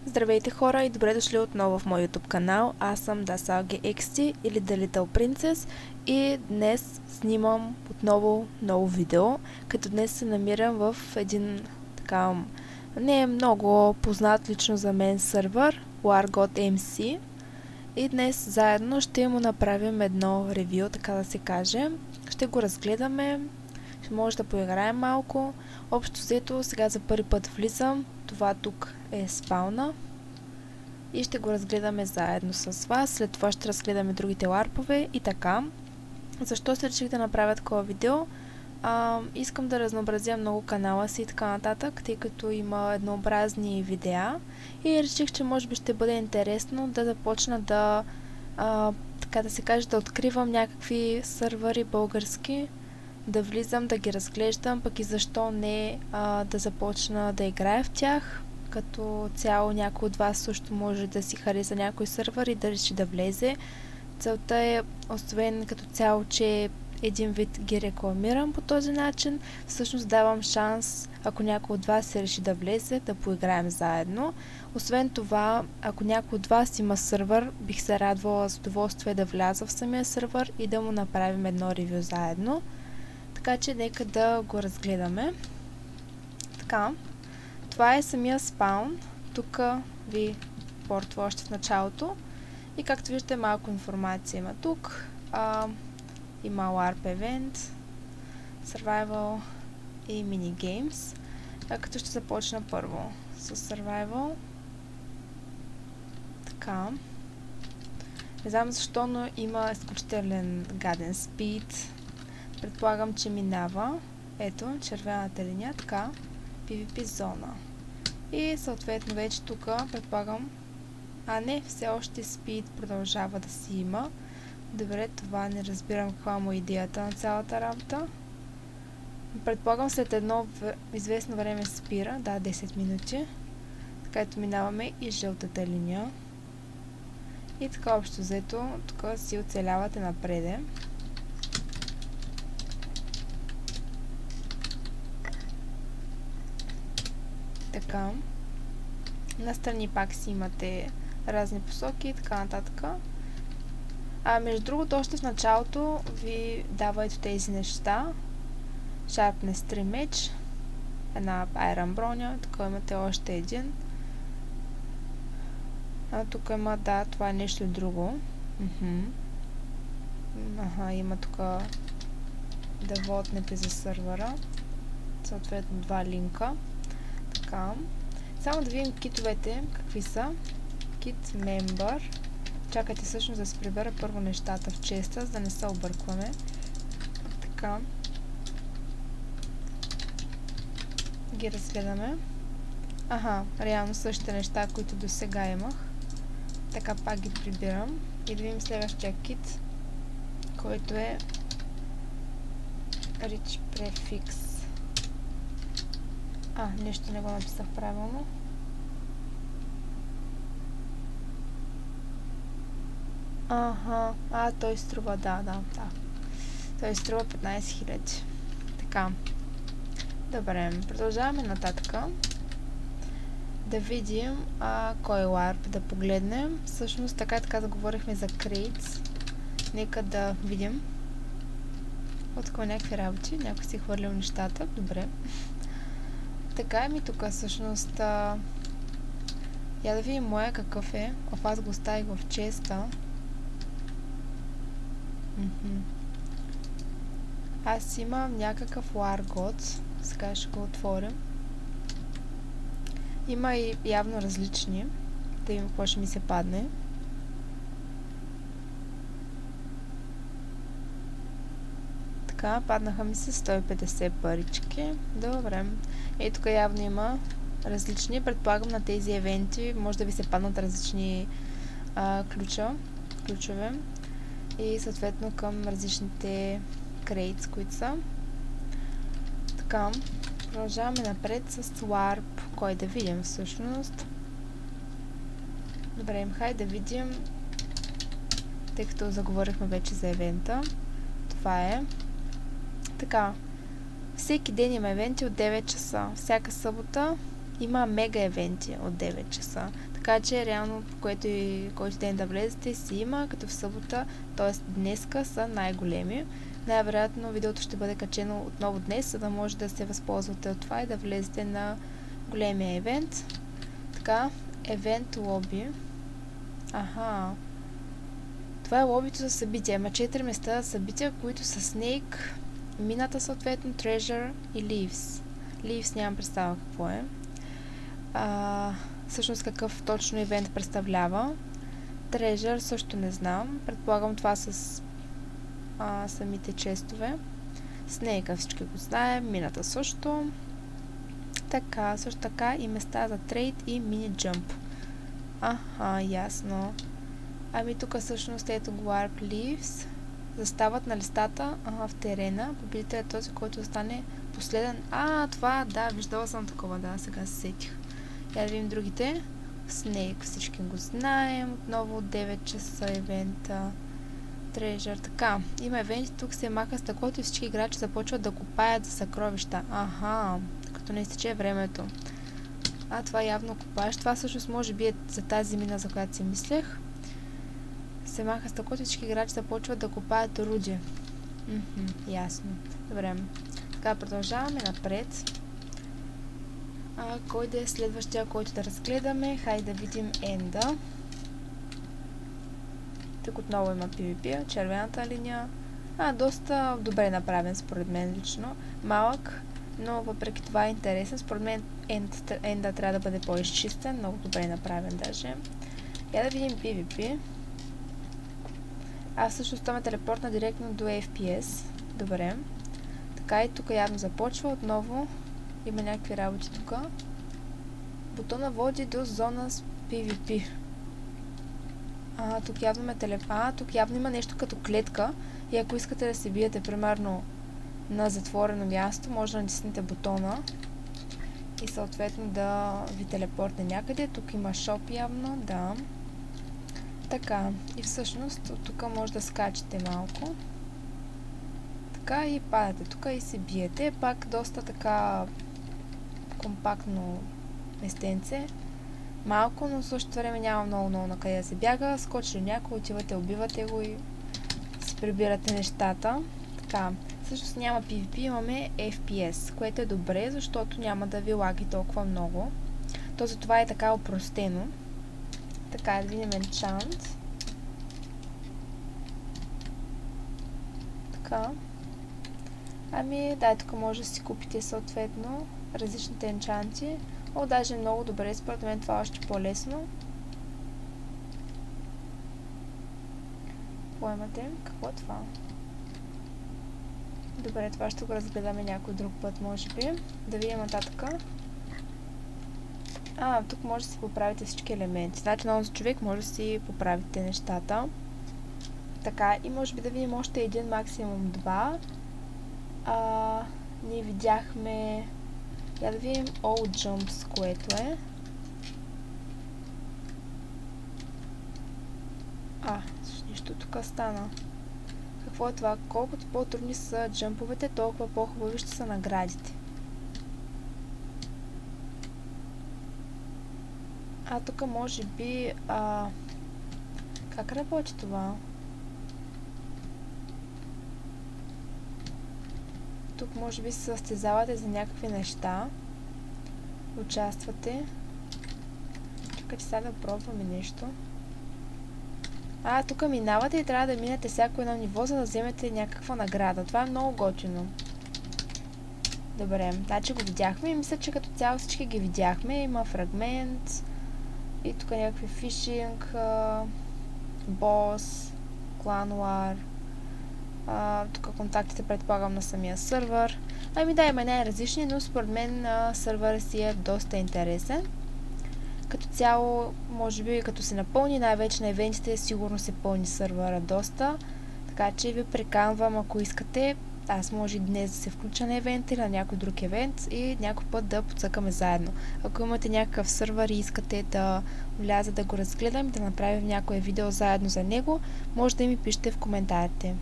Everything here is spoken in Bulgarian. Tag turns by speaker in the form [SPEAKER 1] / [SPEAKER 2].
[SPEAKER 1] Здравейте хора и добре дошли отново в мой YouTube канал. Аз съм DasAlGXT или The Little Princess и днес снимам отново ново видео, като днес се намирам в един така не е много познат лично за мен сървър Wargot.mc и днес заедно ще му направим едно ревю, така да се каже. Ще го разгледаме, ще може да поиграем малко. Общо взето сега за първи път влизам. Това тук е спауна и ще го разгледаме заедно с вас. След това ще разгледаме другите ларпове и така. Защо се реших да направя такова видео? Искам да разнообразя много канала си и така нататък, тъй като има еднообразни видеа и реших, че може би ще бъде интересно да започна да така да се каже, да откривам някакви сървъри български, да влизам, да ги разглеждам, пък и защо не да започна да играя в тях. Като цяло някой от вас също може да си хареса някой сървър и да реши да влезе. Целта е, освен като цяло, че един вид ги рекламирам по този начин, всъщност давам шанс, ако някой от вас се реши да влезе, да поиграем заедно. Освен това, ако някой от вас има сървър, бих се радвала с удоволствие да вляза в самия сървър и да му направим едно ревю заедно. Така че нека да го разгледаме. Така, това е самия спаун. Тук ви портва още в началото. И както виждате, малко информация има тук. Има LARP Event, Survival и Mini Games. Като ще започна първо с Survival. Така. Не знам защо, но има изключителен гаден спид. Предполагам, че минава. Ето, червената линия, така. PvP зона. И съответно вече тук предполагам... не, все още спид продължава да си има. Добре, това не разбирам каква му е идеята на цялата работа. Предполагам след едно известно време спира. Да, 10 минути. Така ето минаваме и жълтата линия. И така общо взето, тук си оцелявате напреде. Така. Настрани пак си имате разни посоки и така нататък. Между другото, още в началото ви дава ето тези неща. Sharpness 3 меч, една Iron броня, тук имате още един. Тук има, да, това е нещо друго. Има тук да вотнете за сървъра. Съответно два линка. Така. Само да видим китовете, какви са. Kit Member. Чакайте всъщност да се прибера първо нещата в честа, за да не се объркваме. Така. Ги разгледаме. Реално същите неща, които до сега имах. Така пак ги прибирам. И да видим следващия кит, който е Rich Prefix. Нещо не го написах правилно. Той струва, да. Той струва 15 000. Така. Добре, продължаваме нататък. Да видим кой ларп да погледнем. Всъщност така да говорихме за crates. Нека да видим. Откъм някакви работи. Някой си хвърлил нещата. Добре. Така тук всъщност я да видим моя какъв е. Аз го оставих в честа. Аз имам някакъв Wargot. Сега ще го отворим. Има и явно различни. Да видим какво ще ми се падне. Така, паднаха ми се 150 парички. Добре. Тук явно има различни. Предполагам на тези евенти може да ви се паднат различни ключове. И съответно към различните crates, които са. Така, продължаваме напред с LARP. Кой да видим всъщност? Добре, хайде да видим, тъй като заговорихме вече за евента. Това е. Така, всеки ден има евенти от 9 часа. Всяка събота има мега евенти от 9 часа. Така Така че реално, по което и който ден да влезете, си има, като в събота, т.е. днеска са най-големи. Най-вероятно видеото ще бъде качено отново днес, за да може да се възползвате от това и да влезете на големия евент. Така, евент лоби. Аха. Това е лобито за събития. Има 4 места за събития, които са Snake, мината съответно, Treasure и Leaves. Leaves нямам представа какво е. Всъщност какъв точно ивент представлява. Treasure също не знам. Предполагам това с самите честове. Snake всички го знаем. Мината също. Така, също така и места за трейд и мини джъмп. Аха, ясно. Ами тук всъщност ето го Warp Leaves. Застават на листата в терена. Победител е този, който остане последен. Това, да, виждала съм такова, да, сега се сетих. Я да видим другите. Snake, всички го знаем. Отново 9 часа евента. Treasure, така. Има евенти, тук се маха стъклото и всички играчи започват да копаят за съкровища. Аха, като не изтече времето. Това явно копаеш. Това всъщност може би е за тази мина, за която си мислех. Се маха стъклото и всички играчи започват да копаят руди. Ясно. Добре. Така, продължаваме напред. Кой да е следващия, който да разгледаме? Хайде да видим Енда. Тук отново има PvP, червената линия. Доста добре направен според мен лично. Малък, но въпреки това е интересен. Според мен Енда трябва да бъде по-изчистен, много добре направен даже. Я да видим PvP. Всъщност това ме телепортна директно до FPS. Добре. Така и тук явно започва отново. Има някакви работи тук. Бутона води до зона с PvP. Тук явно тук явно има нещо като клетка. И ако искате да се биете, примерно, на затворено място, може да натиснете бутона. И съответно да ви телепортне някъде. Тук има шоп явно, да. Така. И всъщност от тук може да скачате малко. Така и падате тук и се биете. Пак доста така компактно местенце. Малко, но в същото време няма много на къде да се бяга. Скочи ли някой, отивате, убивате го и си прибирате нещата. Така, всъщност няма PvP, имаме FPS, което е добре, защото няма да ви лаги толкова много. То затова е така опростено. Така, да видим Enchant. Така. Да, тук може да си купите съответно различните енчанти. Даже много добре, според мен това е още по-лесно. Поемате. Какво е това? Добре, това ще го разгледаме някой друг път, може би. Да видим нататъка. Тук може да си поправите всички елементи. Значи на този човек може да си поправите нещата. Така, и може би да видим още един, максимум два. Ние видяхме... Я да видим All Jumps, което е. Нищо тук стана. Какво е това? Колкото по-трудни са джамповете, толкова по-хубави ще са наградите. Тук може би... Как работи това? Тук може би се състезавате за някакви неща. Участвате. Чакайте сега да пробваме нещо. Тук минавате и трябва да минете всяко едно ниво, за да вземете някаква награда. Това е много готино. Добре, значи го видяхме и мисля, че като цяло всички ги видяхме. Има фрагмент и тук някакви фишинг, бос, клан war. Тук контактите предполагам на самия сървър. Да, има най-различни, но според мен сървърът си е доста интересен. Като цяло, може би като се напълни, най-вече на евентите, сигурно се пълни сървъра доста. Така че ви приканвам, ако искате, аз може и днес да се включа на евент или на някой друг евент и някой път да подсъкаме заедно. Ако имате някакъв сървър и искате да вляза да го разгледам и да направим някое видео заедно за него, може да ми пишете в коментарите.